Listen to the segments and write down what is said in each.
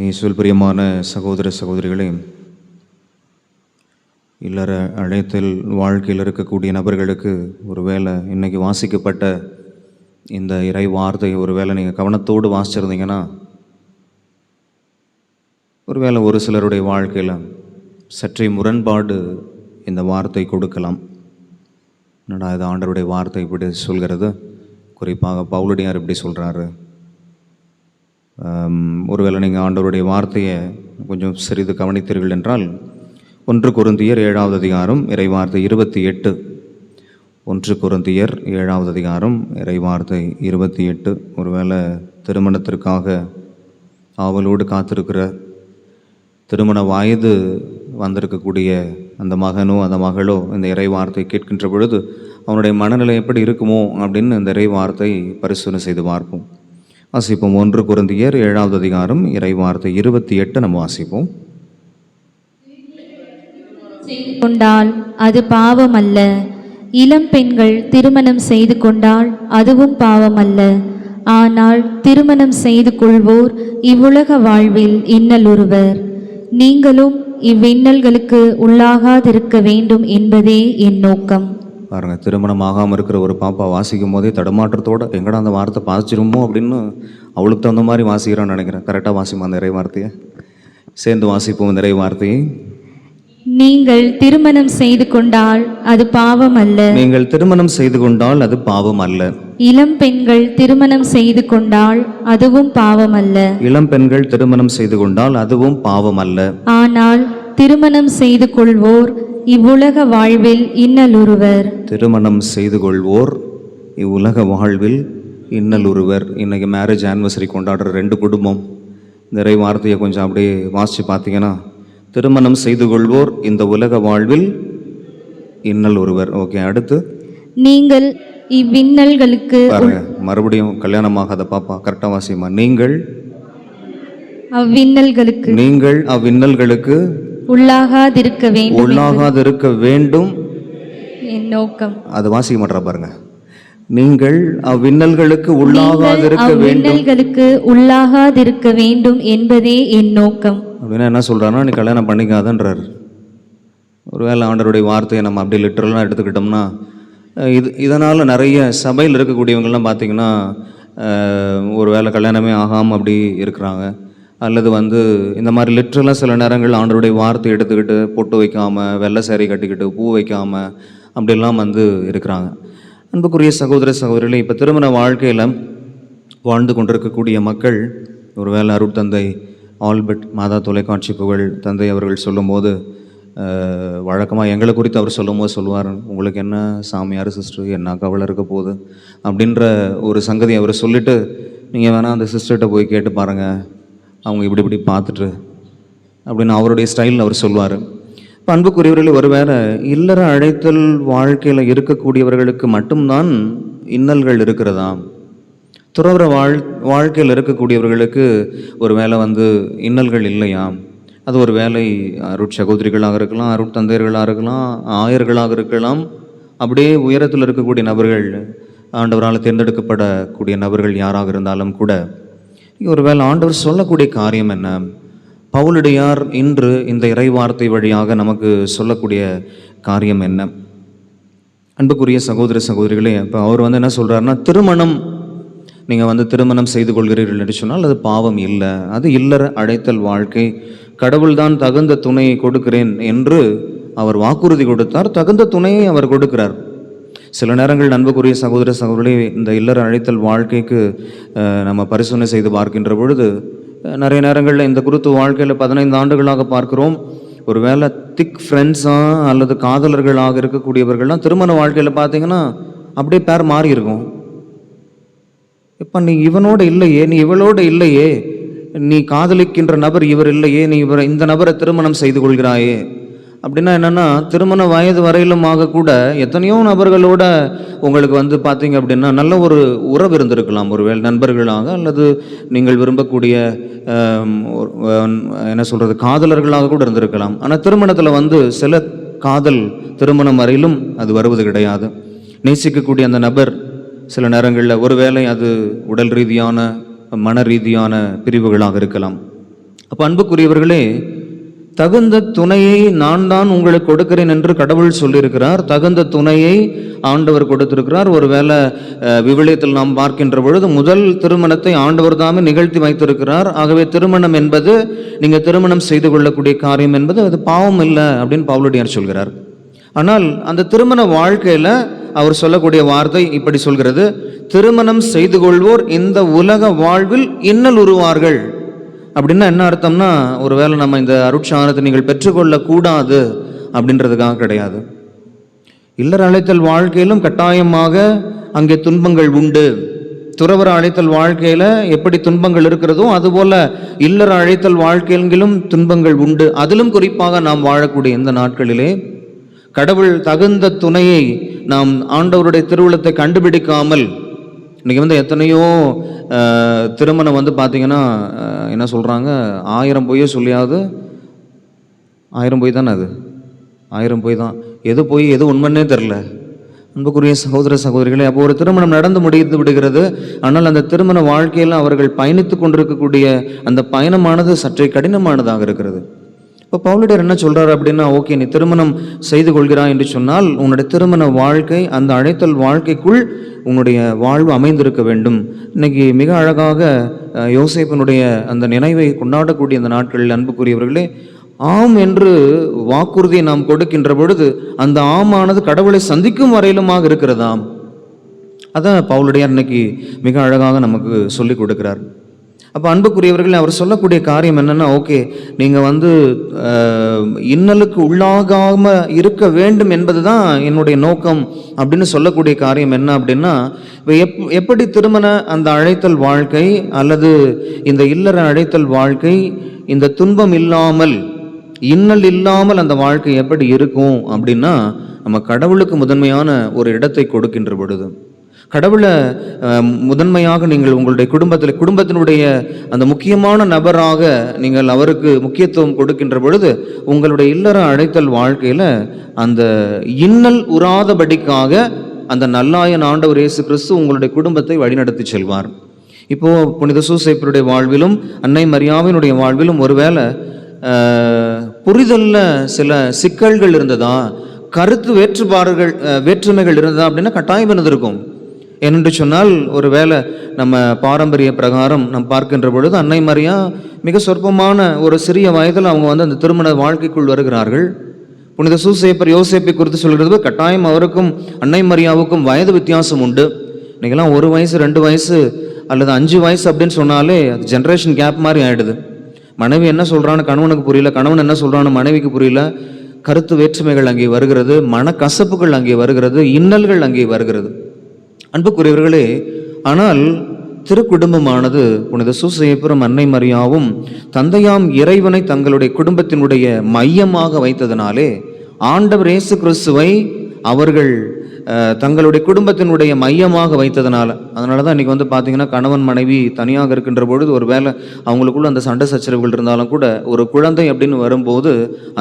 இயேசுவில் பிரியமான சகோதர சகோதரிகளே, இல்லற அழைத்தல் வாழ்க்கையில் இருக்கக்கூடிய நபர்களுக்கு ஒருவேளை இன்றைக்கி வாசிக்கப்பட்ட இந்த இறை வார்த்தை ஒருவேளை நீங்கள் கவனத்தோடு வாசிச்சிருந்தீங்கன்னா, ஒருவேளை ஒரு சிலருடைய வாழ்க்கையில் சற்றே முரண்பாடு இந்த வார்த்தை கொடுக்கலாம். என்னடா இது ஆண்டவருடைய வார்த்தை இப்படி சொல்கிறது, குறிப்பாக பவுலடியார் இப்படி சொல்கிறாரு. ஒருவேளை நீங்கள் ஆண்டவருடைய வார்த்தையை கொஞ்சம் சிறிது கவனித்தீர்கள் என்றால், 1 கொரிந்தியர் 7வது அதிகாரம் இறைவார்த்தை 28. 1 கொரிந்தியர் 7வது அதிகாரம் இறைவார்த்தை 28. ஒருவேளை திருமணத்திற்காக ஆவலோடு காத்திருக்கிற, திருமண வயது வந்திருக்கக்கூடிய அந்த மகனோ அந்த மகளோ இந்த இறைவார்த்தை கேட்கின்ற பொழுது அவனுடைய மனநிலை எப்படி இருக்குமோ அப்படின்னு இந்த இறைவார்த்தை பரிசீலனை செய்து பார்ப்போம். வாசிப்போம். 1 கொரிந்தியர் 7வது அதிகாரம் இறைவார்த்தை 28 நம்ம வாசிப்போம். கொண்டால் அது பாவம் அல்ல. இளம் பெண்கள் திருமணம் செய்து கொண்டால் அதுவும் பாவம் அல்ல. ஆனால் திருமணம் செய்து கொள்வோர் இவ்வுலக வாழ்வில் இன்னலுறுவர். நீங்களும் இவ்வின்னல்களுக்கு உள்ளாகாதிருக்க வேண்டும் என்பதே என் நோக்கம். பாருங்க, திருமணம் ஆகாமல் இருக்கிற ஒரு பாப்பா வாசிக்கும் போதே தடுமாற்றத்தோடு எங்கடா அந்த வார்த்தை பாசிச்சிருமோ அப்படின்னு அவளுக்கு தகுந்த மாதிரி வாசிக்கிறான்னு நினைக்கிறேன். கரெக்டாக வாசிப்போம் அந்த இறை வார்த்தையை, சேர்ந்து வாசிப்போம் இந்த இறை வார்த்தையை. நீங்கள் திருமணம் செய்து கொண்டால் அது பாவம் அல்ல. நீங்கள் திருமணம் செய்து கொண்டால் அது பாவம் அல்ல. இளம் பெண்கள் திருமணம் செய்து கொண்டால் அதுவும் பாவம் அல்ல. இளம் பெண்கள் திருமணம் செய்து கொண்டால் அதுவும் பாவம் அல்ல. ஆனால் திருமணம் செய்து கொள்வோர் இவ்வுலக வாழ்வில் இன்னலுறுவர். திருமணம் செய்து கொள்வோர் இவ்வுலக வாழ்வில் இன்னலுறுவர். இன்னைக்கு மேரேஜ் ஆனிவர்சரி கொண்டாடுற 2 குடும்பம் இந்த இறை வார்த்தையை கொஞ்சம் அப்படியே வாசித்து பார்த்தீங்கன்னா, திருமணம் செய்து கொள்வோர் இந்த உலக வாழ்வில் இன்னல் ஒருவர். ஓகே, அடுத்து நீங்கள் இவ்வின்னல்களுக்கு பாருங்க, மறுபடியும் கல்யாணமாகாத பாப்பா கரெக்டாக வாசிமா. நீங்கள் அவ்வின்னல்களுக்கு உள்ளாகாதிருக்க வேண்டும் என் நோக்கம். அது வாசிக்க மாட்டா பாருங்க. நீங்கள் அவ்வின்னல்களுக்கு உள்ளாகாதிருக்க வேண்டும் என்பதே என் நோக்கம். அப்படின்னா என்ன சொல்றாருன்னா, நீ கல்யாணம் பண்ணிக்காதன்றார். ஒருவேளை ஆண்டவருடைய வார்த்தையை நம்ம அப்படி லிட்டரலாக எடுத்துக்கிட்டோம்னா, இதனால் நிறைய சபையில் இருக்கக்கூடியவங்கள்லாம் பார்த்திங்கன்னா ஒருவேளை கல்யாணமே ஆகாமல் அப்படி இருக்கிறாங்க. அல்லது இந்த மாதிரி லிட்ரலாக சில நேரங்கள் ஆண்டவருடைய வார்த்தை எடுத்துக்கிட்டு பொட்டு வைக்காமல், வெள்ளை சேரி கட்டிக்கிட்டு, பூ வைக்காமல் அப்படிலாம் இருக்கிறாங்க. அன்புக்குரிய சகோதர சகோதரிகளே, இப்போ திருமண வாழ்க்கையில் வாழ்ந்து கொண்டிருக்கக்கூடிய மக்கள், ஒருவேளை அருட்தந்தை ஆல்பர்ட் மாதா தொலைக்காட்சி புகழ் தந்தை அவர்கள் சொல்லும்போது, வழக்கமாக எங்களை குறித்து அவர் சொல்லும்போது சொல்லுவார், உங்களுக்கு என்ன சாமியார் சிஸ்டர், என்ன கவலை இருக்க போகுது அப்படின்ற ஒரு சங்கதி அவர் சொல்லிவிட்டு, நீங்கள் வேணால் அந்த சிஸ்டர்கிட்ட போய் கேட்டு பாருங்கள், அவங்க இப்படி பார்த்துட்டு அப்படின்னு அவருடைய ஸ்டைலில் அவர் சொல்லுவார். இப்போ அன்புக்குரியவர்கள், ஒருவேளை இல்லற அழைத்தல் வாழ்க்கையில் இருக்கக்கூடியவர்களுக்கு மட்டும்தான் இன்னல்கள் இருக்கிறதா? துறவற வாழ்க்கையில் இருக்கக்கூடியவர்களுக்கு ஒரு வேளை இன்னல்கள் இல்லையா? அது ஒரு வேளை அருட்சகோதரிகளாக இருக்கலாம், அருட்தந்தையர்களாக இருக்கலாம், ஆயர்களாக இருக்கலாம், அப்படியே உயரத்தில் இருக்கக்கூடிய நபர்கள், ஆண்டவரால் தேர்ந்தெடுக்கப்படக்கூடிய நபர்கள் யாராக இருந்தாலும் கூட, ஒருவேளை ஆண்டவர் சொல்லக்கூடிய காரியம் என்ன? பவுலடியார் இன்று இந்த இறைவார்த்தை வழியாக நமக்கு சொல்லக்கூடிய காரியம் என்ன? அன்புக்குரிய சகோதர சகோதரிகளே, இப்போ அவர் என்ன சொல்கிறாருன்னா, திருமணம் நீங்கள் திருமணம் செய்து கொள்கிறீர்கள் என்று சொன்னால் அது பாவம் இல்லை. அது இல்லற அழைத்தல் வாழ்க்கை. கடவுள்தான் தகுந்த துணையை கொடுக்கிறேன் என்று அவர் வாக்குறுதி கொடுத்தார். தகுந்த துணையை அவர் கொடுக்கிறார். சில நேரங்கள் அன்புக்குரிய சகோதர சகோதரி, இந்த இல்லற அழைத்தல் வாழ்க்கைக்கு நம்ம பரிசோதனை செய்து பார்க்கின்ற பொழுது நிறைய நேரங்களில் இந்த குருத்து வாழ்க்கையில் 15 ஆண்டுகளாக பார்க்கிறோம். ஒரு வேளை திக் ஃப்ரெண்ட்ஸாக அல்லது காதலர்களாக இருக்கக்கூடியவர்கள்லாம் திருமண வாழ்க்கையில் பார்த்தீங்கன்னா அப்படியே பேர் மாறி இருக்கும். இப்போ நீ இவனோட இல்லையே, நீ இவளோட இல்லையே, நீ காதலிக்கின்ற நபர் இவர் இல்லையே, நீ இந்த நபரை திருமணம் செய்து கொள்கிறாயே அப்படின்னா என்னென்னா, திருமண வயது வரையிலும் கூட எத்தனையோ நபர்களோட உங்களுக்கு பார்த்தீங்க அப்படின்னா நல்ல ஒரு உறவு இருந்திருக்கலாம். ஒருவேளை நண்பர்களாக அல்லது நீங்கள் விரும்பக்கூடிய என்ன சொல்கிறது காதலர்களாக கூட இருந்திருக்கலாம். ஆனால் திருமணத்தில் சில காதல் திருமணம் வரையிலும் அது வருவது கிடையாது. நேசிக்கக்கூடிய அந்த நபர் சில நேரங்களில் ஒருவேளை அது உடல் ரீதியான மன ரீதியான பிரிவுகளாக இருக்கலாம். அப்போ அன்புக்குரியவர்களே, தகுந்த துணையை நான் தான் உங்களுக்கு கொடுக்கிறேன் என்று கடவுள் சொல்லியிருக்கிறார். தகுந்த துணையை ஆண்டவர் கொடுத்திருக்கிறார். ஒருவேளை விவிலியத்தில் நாம் பார்க்கின்ற பொழுது முதல் திருமணத்தை ஆண்டவர் தாமே நிகழ்த்தி வைத்திருக்கிறார். ஆகவே திருமணம் என்பது, நீங்கள் திருமணம் செய்து கொள்ளக்கூடிய காரியம் என்பது அது பாவம் இல்லை அப்படின்னு பவுலடியார் சொல்கிறார். ஆனால் அந்த திருமண வாழ்க்கையில் அவர் சொல்லக்கூடிய வார்த்தை இப்படி சொல்கிறது: திருமணம் செய்து கொள்வோர் இந்த உலக வாழ்வில் இன்னல் உருவார்கள். அப்படின்னா என்ன அர்த்தம்னா, ஒருவேளை நம்ம இந்த அருட்சாதனத்தை நீங்கள் பெற்றுக்கொள்ளக்கூடாது அப்படின்றதுக்காக கிடையாது. இல்லற அழைத்தல் வாழ்க்கையிலும் கட்டாயமாக அங்கே துன்பங்கள் உண்டு. துறவர அழைத்தல் வாழ்க்கையில் எப்படி துன்பங்கள் இருக்கிறதோ அதுபோல இல்லற அழைத்தல் வாழ்க்கையிலும் துன்பங்கள் உண்டு. அதிலும் குறிப்பாக நாம் வாழக்கூடிய இந்த நாட்களிலே கடவுள் தகுந்த துணையை நாம் ஆண்டவருடைய திருவுளத்தை கண்டுபிடிக்காமல், இன்றைக்கி எத்தனையோ திருமணம் பார்த்தீங்கன்னா என்ன சொல்கிறாங்க, 1000 பொய்யை சொல்லியாவது, 1000 பொய் தானே, அது 1000 பொய் தான், எது பொய் எது உண்மைன்னே தெரில. அன்புக்குரிய சகோதர சகோதரிகளே, அப்போ ஒரு திருமணம் நடந்து முடித்து விடுகிறது. ஆனால் அந்த திருமண வாழ்க்கையில் அவர்கள் பயணித்து கொண்டிருக்கக்கூடிய அந்த பயணமானது சற்றே கடினமானதாக இருக்கிறது. இப்போ பவுலடியார் என்ன சொல்கிறார் அப்படின்னா, ஓகே, நீ திருமணம் செய்து கொள்கிறாய் என்று சொன்னால் உன்னுடைய திருமண வாழ்க்கை, அந்த அழைத்தல் வாழ்க்கைக்குள் உன்னுடைய வாழ்வு அமைந்திருக்க வேண்டும். இன்னைக்கு மிக அழகாக யோசேப்பினுடைய அந்த நினைவை கொண்டாடக்கூடிய அந்த நாட்களில் அன்புக்குரியவர்களே, ஆம் என்று வாக்குறுதியை நாம் கொடுக்கின்ற பொழுது அந்த ஆமானது கடவுளை சந்திக்கும் வரையிலுமாக இருக்கிறதாம். அதான் பவுலடியார் இன்னைக்கு மிக அழகாக நமக்கு சொல்லி கொடுக்கிறார். அப்போ அன்புக்குரியவர்கள், அவர் சொல்லக்கூடிய காரியம் என்னென்னா, ஓகே, நீங்கள் இன்னலுக்கு உள்ளாகாமல் இருக்க வேண்டும் என்பது தான் என்னுடைய நோக்கம் அப்படின்னு சொல்லக்கூடிய காரியம் என்ன அப்படின்னா, இப்போ எப்படி திருமண அந்த அழைத்தல் வாழ்க்கை அல்லது இந்த இல்லற அழைத்தல் வாழ்க்கை இந்த துன்பம் இல்லாமல், இன்னல் இல்லாமல் அந்த வாழ்க்கை எப்படி இருக்கும் அப்படின்னா, நம்ம கடவுளுக்கு முதன்மையான ஒரு இடத்தை கொடுக்கின்ற பொழுது, கடவுளை முதன்மையாக நீங்கள் உங்களுடைய குடும்பத்தினுடைய அந்த முக்கியமான நபராக நீங்கள் அவருக்கு முக்கியத்துவம் கொடுக்கின்ற பொழுது உங்களுடைய இல்லற அழைத்தல் வாழ்க்கையில் அந்த இன்னல் உறாதபடிக்காக அந்த நல்லாயன் ஆண்டவர் இயேசு கிறிஸ்து உங்களுடைய குடும்பத்தை வழிநடத்தி செல்வார். இப்போது புனித சூசைப்பருடைய வாழ்விலும் அன்னை மரியாவினுடைய வாழ்விலும் ஒருவேளை புரிதலில் சில சிக்கல்கள் இருந்ததா, கருத்து வேற்றுமைகள் இருந்ததா அப்படின்னா கட்டாயம் இருந்திருக்கும். ஏனென்று சொன்னால், ஒரு வேளை நம்ம பாரம்பரிய பிரகாரம் நாம் பார்க்கின்ற பொழுது அன்னை மரியா மிக சொற்பமான ஒரு சிறிய வயதில் அவங்க அந்த திருமண வாழ்க்கைக்குள் வருகிறார்கள். புனித சூசைப்பர் யோசேப்பை குறித்து சொல்கிறது, கட்டாயம் அவருக்கும் அன்னை மரியாவுக்கும் வயது வித்தியாசம் உண்டு. இன்றைக்கெல்லாம் 1 வயசு 2 வயசு அல்லது 5 வயசு அப்படின்னு சொன்னாலே அது ஜென்ரேஷன் கேப் மாதிரி ஆகிடுது. மனைவி என்ன சொல்கிறான்னு கணவனுக்கு புரியல, கணவன் என்ன சொல்கிறான்னு மனைவிக்கு புரியல. கருத்து வேற்றுமைகள் அங்கே வருகிறது, மனக்கசப்புகள் அங்கே வருகிறது, இன்னல்கள் அங்கே வருகிறது. அன்புக்குரியவர்களே, ஆனால் திருக்குடும்பமானது புனித சூசையப்பரும் அன்னை மரியாவும் தந்தையாம் இறைவனை தங்களுடைய குடும்பத்தினுடைய மையமாக வைத்ததனாலே ஆண்டவர் இயேசு கிறிஸ்துவை அவர்கள் தங்களுடைய குடும்பத்தினுடைய மையமாக வைத்ததனால, அதனால தான் இன்றைக்கி பார்த்தீங்கன்னா கணவன் மனைவி தனியாக இருக்கின்ற பொழுது ஒரு வேளை அவங்களுக்குள்ள அந்த சண்டை சச்சரவுகள் இருந்தாலும் கூட ஒரு குழந்தை அப்படின்னு வரும்போது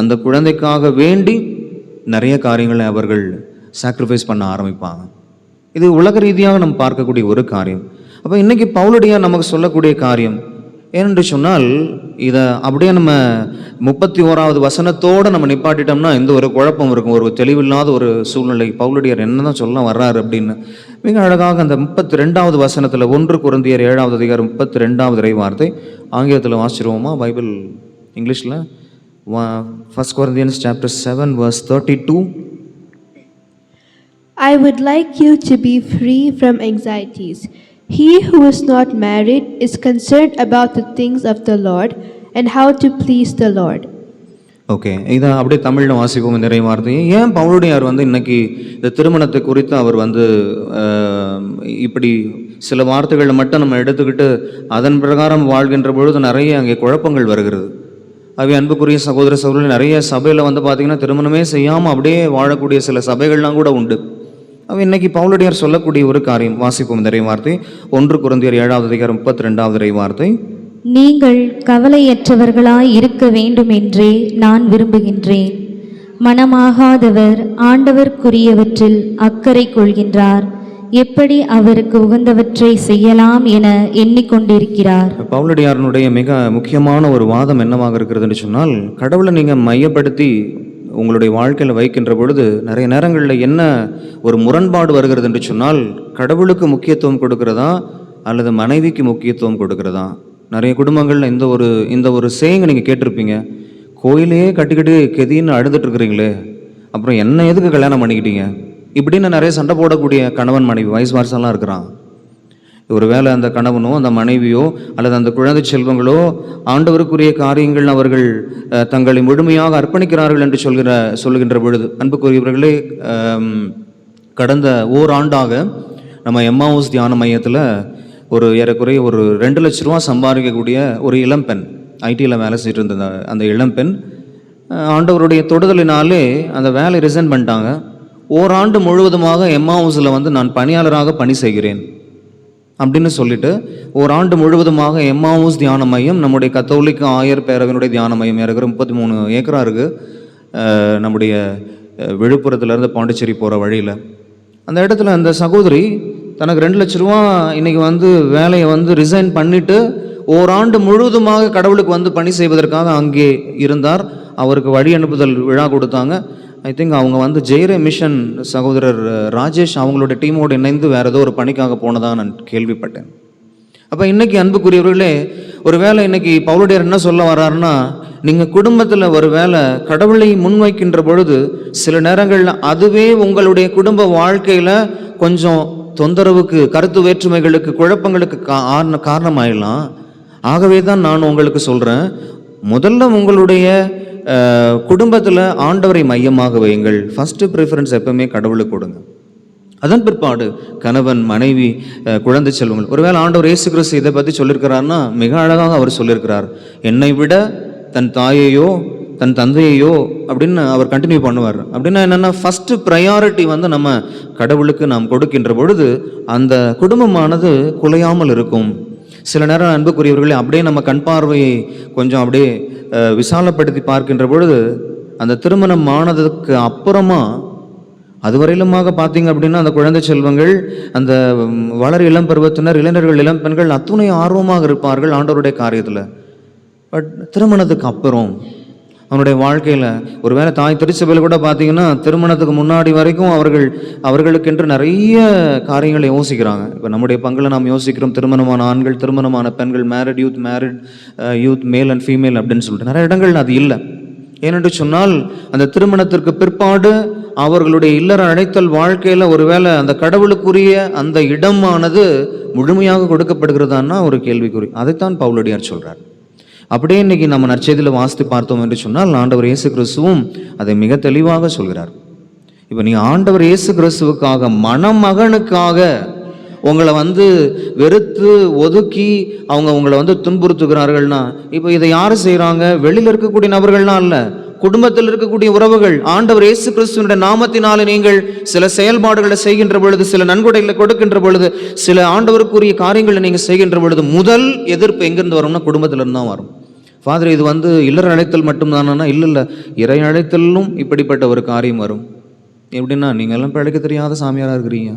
அந்த குழந்தைக்காக வேண்டி நிறைய காரியங்களை அவர்கள் சாக்ரிஃபைஸ் பண்ண ஆரம்பிப்பாங்க. இது உலக ரீதியாக நம்ம பார்க்கக்கூடிய ஒரு காரியம். அப்போ இன்றைக்கி பவுலடியார் நமக்கு சொல்லக்கூடிய காரியம் ஏனென்று சொன்னால், இதை அப்படியே நம்ம 31வது வசனத்தோடு நம்ம நிப்பாட்டிட்டோம்னா இந்த ஒரு குழப்பம் இருக்கும், ஒரு தெளிவில்லாத ஒரு சூழ்நிலை. பவுலடியார் என்ன தான் சொல்ல வர்றாரு அப்படின்னு மிக அழகாக அந்த 32வது வசனத்தில் 1 கொரிந்தியர் 7வது அதிகாரம் 32வது இறை வார்த்தை ஆங்கிலத்தில் வாசிச்சிருவோமா? பைபிள் இங்கிலீஷில் 1 Corinthians chapter 7 verse 32. I would like you to be free from anxieties. He who is not married is concerned about the things of the Lord and how to please the Lord. Okay, இதை அப்படியே தமிழில் வாசிப்போம் நிறைய வார்த்தையை. ஏன் பவுலடியார் இன்னைக்கு இந்த திருமணத்தை குறித்து அவர் இப்படி சில வார்த்தைகளை மட்டும் நம்ம எடுத்துக்கிட்டு அதன் பிரகாரம் வாழ்கின்ற பொழுது நிறைய அங்கே குழப்பங்கள் வருகிறது. அவை அன்புக்குரிய சகோதர சகோதரர்கள், நிறைய சபையில் பார்த்திங்கன்னா திருமணமே செய்யாமல் அப்படியே வாழக்கூடிய சில சபைகள்லாம் கூட உண்டு. அவ இன்னைக்கு பவுலடியார் சொல்லக்கூடிய ஒரு காரியம் வாசிப்போம் நிறைய வார்த்தை 1 கொரிந்தியர் 7வது அதிகாரம் 32வது இறை வார்த்தை. நீங்கள் கவலையற்றவர்களாய் இருக்க வேண்டும் என்றே நான் விரும்புகின்றேன். மனமாகாதவர் ஆண்டவர்க்குரியவற்றில் அக்கறை கொள்கின்றார். எப்படி அவருக்கு உகந்தவற்றை செய்யலாம் என எண்ணிக்கொண்டிருக்கிறார். பவுலடியாரனுடைய மிக முக்கியமான ஒரு வாதம் என்னவாக இருக்கிறதுன்னு சொன்னால், கடவுளை நீங்கள் மையப்படுத்தி உங்களுடைய வாழ்க்கையில் வைக்கின்ற பொழுது நிறைய நேரங்களில் என்ன ஒரு முரண்பாடு வருகிறது என்று சொன்னால், கடவுளுக்கு முக்கியத்துவம் கொடுக்கிறதா அல்லது மனைவிக்கு முக்கியத்துவம் கொடுக்கிறதா? நிறைய குடும்பங்களில் இந்த ஒரு சேயிங்க நீங்கள் கேட்டிருப்பீங்க, கோயிலையே கட்டிக்கிட்டு கெதின்னு அழுதுட்டு இருக்கிறீங்களே, அப்புறம் என்ன எதுக்கு கல்யாணம் பண்ணிக்கிட்டீங்க இப்படின்னு நிறைய சண்டை போடக்கூடிய கணவன் மனைவி வயசு வருஷம்லாம் இருக்கிறான். ஒருவேளை அந்த கணவனோ அந்த மனைவியோ அல்லது அந்த குழந்தை செல்வங்களோ ஆண்டவருக்குரிய காரியங்கள் அவர்கள் தங்களை முழுமையாக அர்ப்பணிக்கிறார்கள் என்று சொல்லுகின்ற பொழுது, அன்புக்குரியவர்களே, கடந்த ஓராண்டாக நம்ம எம்மாவுஸ் தியான மையத்தில் ஏறக்குறைய ஒரு 2 லட்ச ரூபா சம்பாதிக்கக்கூடிய ஒரு இளம்பெண், ஐடியில் வேலை செய்துட்டு இருந்த அந்த இளம்பெண் ஆண்டவருடைய தொடுதலினாலே அந்த வேலை ரிசைன் பண்ணிட்டாங்க. ஓராண்டு முழுவதுமாக எம்மாவுஸில் நான் பணியாளராக பணி செய்கிறேன் அப்படின்னு சொல்லிட்டு ஓராண்டு முழுவதுமாக எம்மாவுஸ் தியான மையம், நம்முடைய கத்தோலிக்க ஆயர் பேரவையினுடைய தியான மையம், இருக்கிற 33 ஏக்கரா இருக்குது நம்முடைய விழுப்புரத்துலேருந்து பாண்டிச்சேரி போகிற வழியில். அந்த இடத்துல அந்த சகோதரி தனக்கு 2 லட்ச ரூபா இன்னைக்கு வேலையை ரிசைன் பண்ணிவிட்டு ஓராண்டு முழுவதுமாக கடவுளுக்கு பணி செய்வதற்காக அங்கே இருந்தார். அவருக்கு வழி அனுப்புதல் விழா கொடுத்தாங்க. ஐ திங்க் அவங்க ஜெயரே மிஷன் சகோதரர் ராஜேஷ் அவங்களோட டீமோடு இணைந்து வேறு ஏதோ ஒரு பணிக்காக போனதாக நான் கேள்விப்பட்டேன். அப்போ இன்றைக்கி அன்புக்குரியவர்களே, ஒரு வேளை இன்றைக்கி பவுலடியார் என்ன சொல்ல வர்றாருன்னா, நீங்கள் குடும்பத்தில் ஒரு வேளை கடவுளை முன்வைக்கின்ற பொழுது சில நேரங்களில் அதுவே உங்களுடைய குடும்ப வாழ்க்கையில் கொஞ்சம் தொந்தரவுக்கு, கருத்து வேற்றுமைகளுக்கு, குழப்பங்களுக்கு காரணமாயிடலாம். ஆகவே தான் நான் உங்களுக்கு சொல்கிறேன், முதல்ல உங்களுடைய குடும்பத்தில் ஆண்டவரை மையமாக வையுங்கள். ஃபஸ்ட்டு ப்ரிஃபரன்ஸ் எப்பவுமே கடவுளுக்கு கொடுங்க. அதன் பிற்பாடு கணவன், மனைவி, குழந்தை செல்வங்கள். ஒருவேளை ஆண்டவர் இயேசு கிறிஸ்து இதை பற்றி சொல்லியிருக்கிறாருன்னா மிக அழகாக அவர் சொல்லியிருக்கிறார். என்னை விட தன் தாயையோ தன் தந்தையையோ அப்படின்னு அவர் கண்டினியூ பண்ணுவார். அப்படின்னா என்னென்னா, ஃபஸ்ட்டு ப்ரையாரிட்டி நம்ம கடவுளுக்கு நாம் கொடுக்கின்ற பொழுது அந்த குடும்பமானது குலையாமல் இருக்கும். சில நேரம் அன்புக்குரியவர்களே, அப்படியே நம்ம கண் பார்வையை கொஞ்சம் அப்படியே விசாலப்படுத்தி பார்க்கின்ற பொழுது, அந்த திருமணம் ஆனதுக்கு அப்புறமா அதுவரையிலுமாக பார்த்தீங்க அப்படின்னா அந்த குழந்தை செல்வங்கள், அந்த வளர் இளம் பருவத்தினர், இளைஞர்கள், இளம் பெண்கள் அத்துணை ஆர்வமாக இருப்பார்கள் ஆண்டவருடைய காரியத்தில். பட் திருமணத்துக்கு அப்புறம் அவனுடைய வாழ்க்கையில் ஒருவேளை தாய் திருச்சபையில் கூட பார்த்தீங்கன்னா திருமணத்துக்கு முன்னாடி வரைக்கும் அவர்களுக்கென்று நிறைய காரியங்களை யோசிக்கிறாங்க. இப்போ நம்முடைய பங்கில் நாம் யோசிக்கிறோம், திருமணமான ஆண்கள், திருமணமான பெண்கள், married youth male and female அப்படின்னு சொல்லிட்டு நிறைய இடங்கள் அது இல்லை. ஏனென்று சொன்னால் அந்த திருமணத்திற்கு பிற்பாடு அவர்களுடைய இல்லற அழைத்தல் வாழ்க்கையில் ஒருவேளை அந்த கடவுளுக்குரிய அந்த இடமானது முழுமையாக கொடுக்கப்படுகிறதான்னா ஒரு கேள்விக்குறி. அதைத்தான் பவுலடியார் சொல்கிறார். அப்படியே இன்னைக்கு நம்ம நற்செய்தியில் வாசித்து பார்த்தோம் என்று சொன்னால் ஆண்டவர் இயேசு கிறிஸ்துவும் அதை மிக தெளிவாக சொல்கிறார். இப்போ நீ ஆண்டவர் இயேசு கிறிஸ்துவுக்காக, மணமகனுக்காக உங்களை வெறுத்து ஒதுக்கி அவங்க உங்களை துன்புறுத்துகிறார்கள்னா, இப்போ இதை யார் செய்கிறாங்க? வெளியில் இருக்கக்கூடிய நபர்கள்லாம் இல்லை, குடும்பத்தில் இருக்கக்கூடிய உறவுகள். ஆண்டவர் இயேசு கிறிஸ்துவினுடைய நாமத்தினால நீங்கள் சில செயல்பாடுகளை செய்கின்ற பொழுது, சில நன்கொடைகளை கொடுக்கின்ற பொழுது, சில ஆண்டவருக்குரிய காரியங்களை நீங்கள் செய்கின்ற பொழுது முதல் எதிர்ப்பு எங்கிருந்து வரும்னா குடும்பத்திலிருந்து தான் வரும். ஃபாதர், இது இல்லற அழைத்தல் மட்டும்தானா? இல்லை, இறை அழைத்தலும் இப்படிப்பட்ட ஒரு காரியம் வரும். எப்படின்னா, நீங்கள் எல்லாம் பிழைக்க தெரியாத சாமியாராக இருக்கிறீங்க,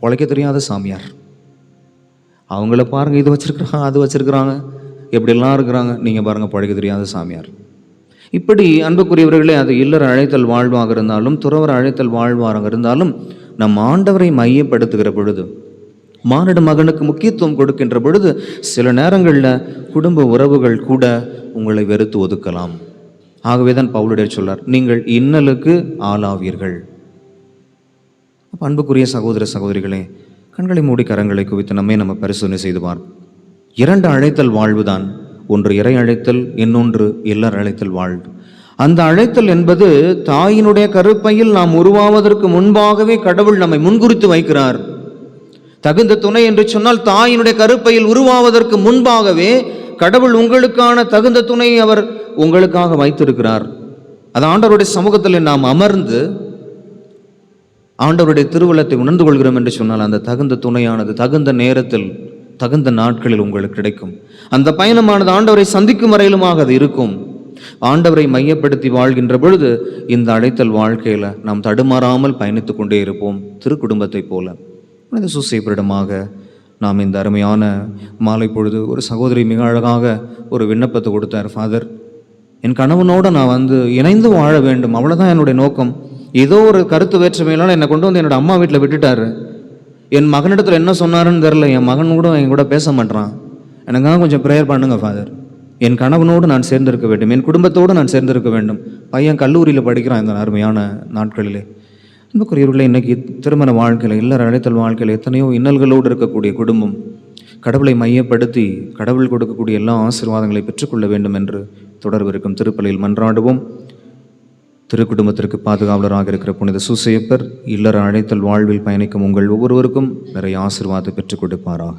பிழைக்க தெரியாத சாமியார். அவங்கள பாருங்கள், இது வச்சுருக்குறாங்க, அது வச்சுருக்குறாங்க, எப்படிலாம் இருக்கிறாங்க, நீங்கள் பாருங்கள் பிழைக்க தெரியாத சாமியார். இப்படி அன்புக்குரியவர்களே, அது இல்லற அழைத்தல் வாழ்வாக இருந்தாலும் துறவர அழைத்தல் வாழ்வாக இருந்தாலும் நம் ஆண்டவரை மையப்படுத்துகிற பொழுது, மானிட மகனுக்கு முக்கியத்துவம் கொடுக்கின்ற பொழுது சில நேரங்களில் குடும்ப உறவுகள் கூட உங்களை வெறுத்து ஒதுக்கலாம். ஆகவே தான் பவுலடியார் சொல்லார், நீங்கள் இன்னலுக்கு ஆளாவீர்கள். அன்புக்குரிய சகோதர சகோதரிகளே, கண்களை மூடி கரங்களை குவித்து நம்ம பரிசோதனை செய்து பார்ப்போம். 2 அழைத்தல் வாழ்வு தான். ஒன்று இறை அழைத்தல், இன்னொன்று இல்லற அழைத்தல் வாழ்வு. அந்த அழைத்தல் என்பது தாயினுடைய கருப்பையில் நாம் உருவாவதற்கு முன்பாகவே கடவுள் நம்மை முன்குறித்து வைக்கிறார். தகுந்த துணை என்று சொன்னால் தாயினுடைய கருப்பையில் உருவாவதற்கு முன்பாகவே கடவுள் உங்களுக்கான தகுந்த துணையை அவர் உங்களுக்காக வைத்திருக்கிறார். அது ஆண்டவருடைய சமூகத்தில் நாம் அமர்ந்து ஆண்டவருடைய திருவுள்ளத்தை உணர்ந்து கொள்கிறோம் என்று சொன்னால் அந்த தகுந்த துணையானது தகுந்த நேரத்தில் தகுந்த நாட்களில் உங்களுக்கு கிடைக்கும். அந்த பயணமானது ஆண்டவரை சந்திக்கும் வரையிலுமாக அது இருக்கும். ஆண்டவரை மையப்படுத்தி வாழ்கின்ற பொழுது இந்த அழைத்தல் வாழ்க்கையில் நாம் தடுமாறாமல் பயணித்து கொண்டே இருப்போம். திருக்குடும்பத்தை போல புனித சூசையப்பரிடமாக நாம் இந்த அருமையான மாலை பொழுது ஒரு சகோதரி மிக அழகாக ஒரு விண்ணப்பத்தை கொடுத்தார். ஃபாதர், என் கணவனோடு நான் இணைந்து வாழ வேண்டும், அவ்வளோதான் என்னுடைய நோக்கம். ஏதோ ஒரு கருத்து வேற்றுமையினால என்னை கொண்டு என்னோட அம்மா வீட்டில் விட்டுட்டாரு. என் மகனிடத்தில் என்ன சொன்னாருன்னு தெரில, என் மகன் கூட என் கூட பேச மாட்டான். எனக்காக கொஞ்சம் ப்ரேயர் பண்ணுங்க ஃபாதர். என் கணவனோடு நான் சேர்ந்திருக்க வேண்டும், என் குடும்பத்தோடு நான் சேர்ந்திருக்க வேண்டும். பையன் கல்லூரியில் படிக்கிறான் இந்த அருமையான நாட்களிலே. அன்புக்குரியவர்களே, இன்றைக்கி திருமண வாழ்க்கையில், இல்லற அழைத்தல் வாழ்க்கையில் எத்தனையோ இன்னல்களோடு இருக்கக்கூடிய குடும்பம் கடவுளை மையப்படுத்தி கடவுள் கொடுக்கக்கூடிய எல்லா ஆசீர்வாதங்களை பெற்றுக்கொள்ள வேண்டும் என்று தொடர்பிருக்கும் திருப்பலியில் மன்றாடுவோம். திருக்குடும்பத்திற்கு பாதுகாவலராக இருக்கிற புனித சூசையப்பர் இல்லற அழைத்தல் வாழ்வில் பயணிக்கும் உங்கள் ஒவ்வொருவருக்கும் நிறைய ஆசீர்வாதத்தை பெற்றுக் கொடுப்பாராக.